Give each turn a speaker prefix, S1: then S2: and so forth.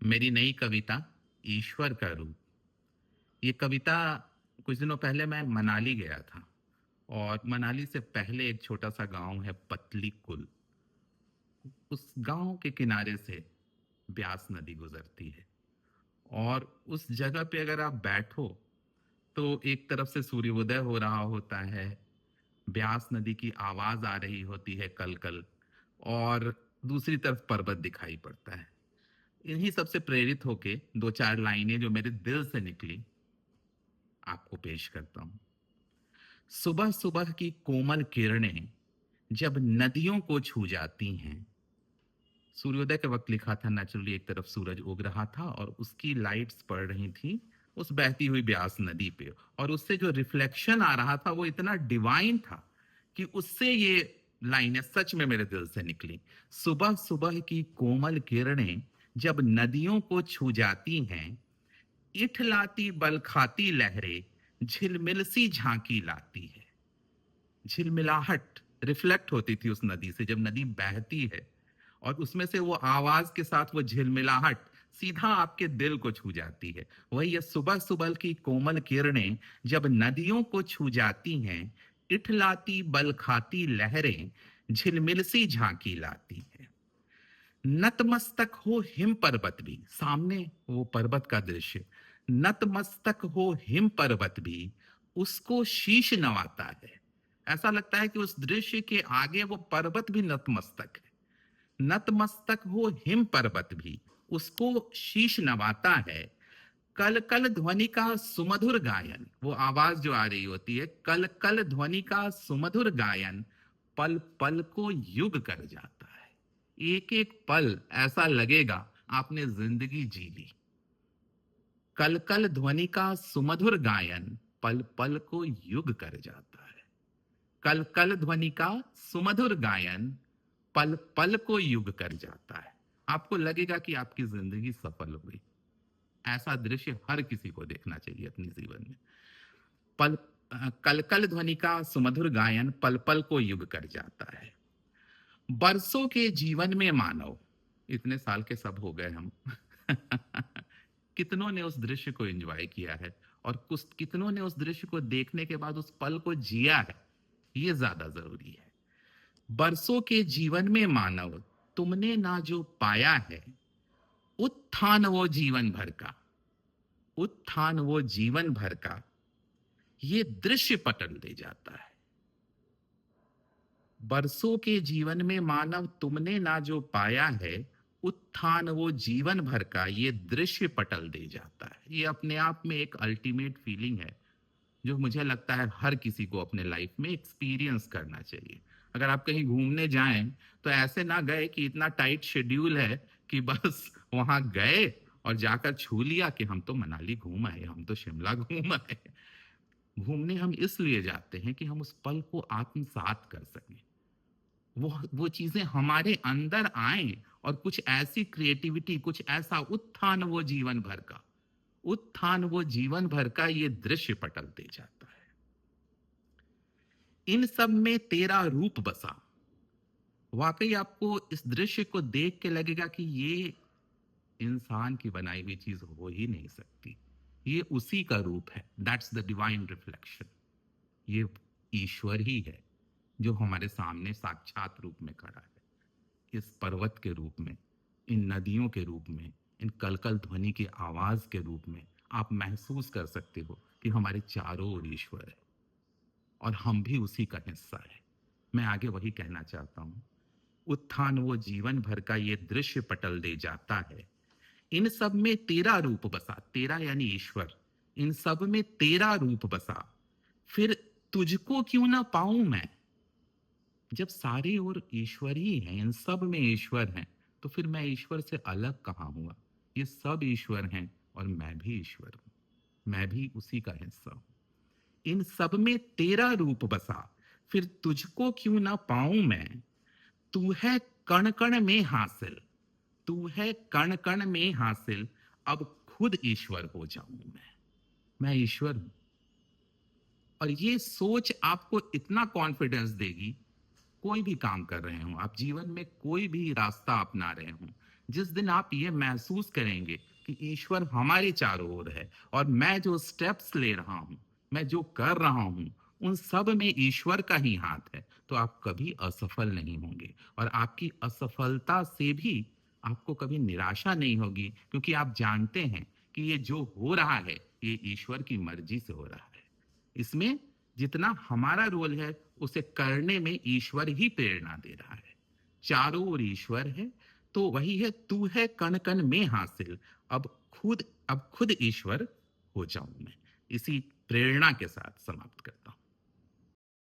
S1: मेरी नई कविता ईश्वर का रूप। ये कविता कुछ दिनों पहले मैं मनाली गया था। और मनाली से पहले एक छोटा सा गांव है पतली कुल। उस गांव के किनारे से ब्यास नदी गुजरती है। और उस जगह पे अगर आप बैठो तो एक तरफ से सूर्योदय हो रहा होता है, ब्यास नदी की आवाज आ रही होती है कल कल, और दूसरी तरफ पर्वत दिखाई पड़ता है। इन्हीं सबसे प्रेरित होके दो चार लाइनें जो मेरे दिल से निकली आपको पेश करता हूं। सुबह सुबह की कोमल किरणें जब नदियों को छू जाती हैं। सूर्योदय के वक्त लिखा था, नेचुरली एक तरफ सूरज उग रहा था और उसकी लाइट्स पड़ रही थी उस बहती हुई ब्यास नदी पे, और उससे जो रिफ्लेक्शन आ रहा था वो इतना डिवाइन था कि उससे ये लाइनें सच में मेरे दिल से निकली। सुबह सुबह की कोमल किरणें जब नदियों को छू जाती हैं, इठलाती बलखाती लहरें झिलमिल सी झांकी लाती है। झिलमिलाहट रिफ्लेक्ट होती थी उस नदी से जब नदी बहती है, और उसमें से वो आवाज के साथ वो झिलमिलाहट सीधा आपके दिल को छू जाती है। वही ये सुबह सुबह की कोमल किरणें जब नदियों को छू जाती हैं, इठलाती बलखाती लहरें झिलमिल सी झांकी लाती है। नतमस्तक हो हिम पर्वत भी, सामने वो पर्वत का दृश्य, नतमस्तक हो हिम पर्वत भी उसको शीश नवाता है। ऐसा लगता है कि उस दृश्य के आगे वो पर्वत भी नतमस्तक है। नतमस्तक हो हिम पर्वत भी उसको शीश नवाता है। कल कल ध्वनि का सुमधुर गायन, वो आवाज जो आ रही होती है, कल कल ध्वनि का सुमधुर गायन पल पल को युग कर जाता है। एक एक पल ऐसा लगेगा आपने जिंदगी जी ली। कल कल ध्वनि का सुमधुर गायन पल पल को युग कर जाता है। कल कल ध्वनि का सुमधुर गायन पल पल को युग कर जाता है। आपको लगेगा कि आपकी जिंदगी सफल हो गई। ऐसा दृश्य हर किसी को देखना चाहिए अपने जीवन में। पल कल कल ध्वनि का सुमधुर गायन पल पल को युग कर जाता है। बरसों के जीवन में मानव, इतने साल के सब हो गए हम कितनों ने उस दृश्य को एंजॉय किया है, और कुछ कितनों ने उस दृश्य को देखने के बाद उस पल को जिया है, ये ज्यादा जरूरी है। बरसों के जीवन में मानव, तुमने ना जो पाया है, उत्थान वो जीवन भर का, उत्थान वो जीवन भर का, ये दृश्य पटल दे जाता है। बरसों के जीवन में मानव, तुमने ना जो पाया है, उत्थान वो जीवन भर का, ये दृश्य पटल दे जाता है। ये अपने आप में एक अल्टीमेट फीलिंग है जो मुझे लगता है हर किसी को अपने लाइफ में एक्सपीरियंस करना चाहिए। अगर आप कहीं घूमने जाएं तो ऐसे ना गए कि इतना टाइट शेड्यूल है कि बस वहां गए और जाकर छू लिया कि हम तो मनाली घूम आए, हम तो शिमला घूम आए। घूमने हम इसलिए जाते हैं कि हम उस पल को आत्मसात कर सकें, वो चीजें हमारे अंदर आए, और कुछ ऐसी क्रिएटिविटी, कुछ ऐसा उत्थान वो जीवन भर का, उत्थान वो जीवन भर का, ये दृश्य पटल दे जाता है। इन सब में तेरा रूप बसा। वाकई आपको इस दृश्य को देख के लगेगा कि ये इंसान की बनाई हुई चीज हो ही नहीं सकती, ये उसी का रूप है। That's the divine reflection. ये ईश्वर ही है जो हमारे सामने साक्षात रूप में खड़ा है, इस पर्वत के रूप में, इन नदियों के रूप में, इन कलकल ध्वनि की आवाज के रूप में। आप महसूस कर सकते हो कि हमारे चारों ओर ईश्वर है और हम भी उसी का हिस्सा है। मैं आगे वही कहना चाहता हूं। उत्थान वो जीवन भर का, ये दृश्य पटल दे जाता है। इन सब में तेरा रूप बसा, तेरा यानी ईश्वर, इन सब में तेरा रूप बसा, फिर तुझको क्यों ना पाऊं मैं। जब सारी ओर ईश्वर ही है, इन सब में ईश्वर है, तो फिर मैं ईश्वर से अलग कहां हुआ। ये सब ईश्वर हैं और मैं भी ईश्वर हूं, मैं भी उसी का हिस्सा हूं। इन सब में तेरा रूप बसा, फिर तुझको क्यों ना पाऊं मैं। तू है कण कण में हासिल, तू है कण कण में हासिल, अब खुद ईश्वर हो जाऊं मैं ईश्वर हूं। और ये सोच आपको इतना कॉन्फिडेंस देगी, कोई भी काम कर रहे हो आप, जीवन में कोई भी रास्ता अपना रहे हो, जिस दिन आप ये महसूस करेंगे कि ईश्वर हमारे चारों ओर है और मैं जो स्टेप्स ले रहा हूं, मैं जो कर रहा हूं, उन सब में ईश्वर का ही हाथ है, तो आप कभी असफल नहीं होंगे। और आपकी असफलता से भी आपको कभी निराशा नहीं होगी, क्योंकि आप जानते हैं कि ये जो हो रहा है ये ईश्वर की मर्जी से हो रहा है। इसमें जितना हमारा रोल है उसे करने में ईश्वर ही प्रेरणा दे रहा है। चारों ओर ईश्वर है, तो वही है, तू है कण कण में हासिल, अब खुद ईश्वर हो जाऊं मैं। इसी प्रेरणा के साथ समाप्त करता हूं।